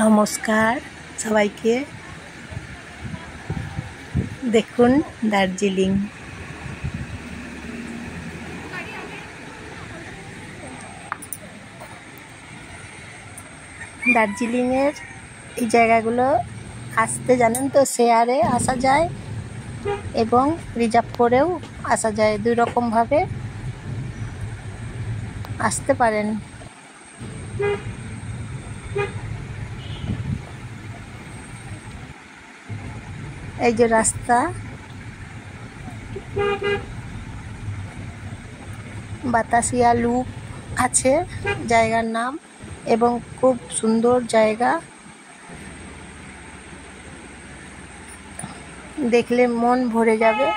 নমস্কার সবাইকে। দেখুন দার্জিলিং। দার্জিলিংয়ের এই জায়গাগুলো আসতে জানেন তো, শেয়ারে আসা যায় এবং রিজার্ভ করেও আসা যায়, দুই রকমভাবে আসতে পারেন। এই যে রাস্তা, বাতাসিয়া লুপ আছে জায়গার নাম, এবং খুব সুন্দর জায়গা, দেখলে মন ভরে যাবে।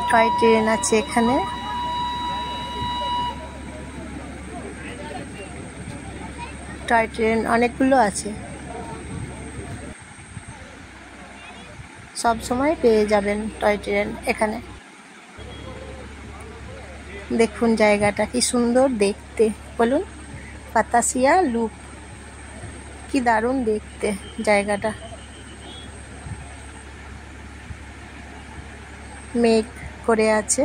টয় ট্রেন আছে এখানে, টয় ট্রেন অনেকগুলো আছে, সব সময় পেয়ে যাবেন টয় ট্রেন এখানে। দেখুন জায়গাটা কি সুন্দর দেখতে, বলুন। বাতাসিয়া লুপ, কি দারুণ দেখতে জায়গাটা। মেঘ করে আছে,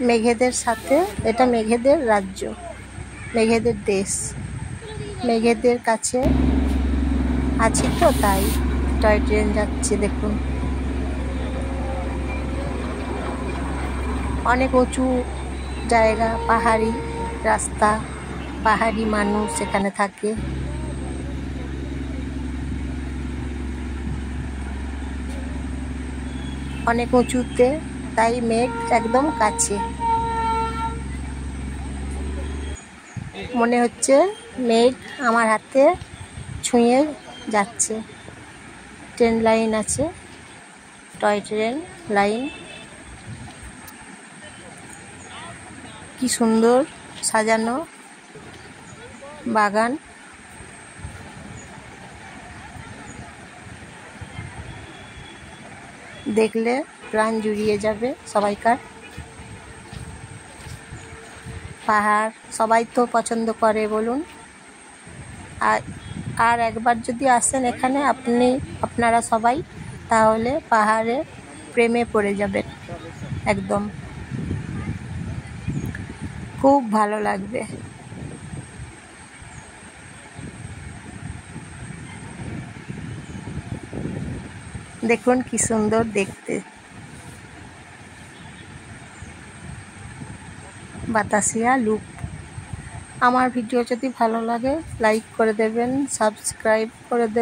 মেঘেদের সাথে, এটা মেঘেদের রাজ্য, মেঘেদের দেশ, মেঘেদের কাছে আছি তো, তাই টয় ট্রেন যাচ্ছে। দেখুন অনেক উঁচু জায়গা, পাহাড়ি রাস্তা, পাহাড়ি মানুষ এখানে থাকে। অনেক উঁচুতে, তাই মেঘ একদম কাছে। মনে হচ্ছে মেঘ আমার হাতে ছুঁয়ে যাচ্ছে। ট্রেন লাইন আছে, টয় ট্রেন লাইন, কি সুন্দর সাজানো বাগান। দেখলে প্রাণ জুড়িয়ে যাবে সবাইকার। পাহাড় সবাই তো পছন্দ করে, বলুন। আর একবার যদি আসেন এখানে আপনারা সবাই, তাহলে পাহাড়ে প্রেমে পড়ে যাবেন একদম, খুব ভালো লাগবে। দেখুন কি সুন্দর দেখতে। বাতাসিয়া লুপ। আমার ভিডিও যদি ভালো লাগে লাইক করে দেবেন, সাবস্ক্রাইব করে দেবেন।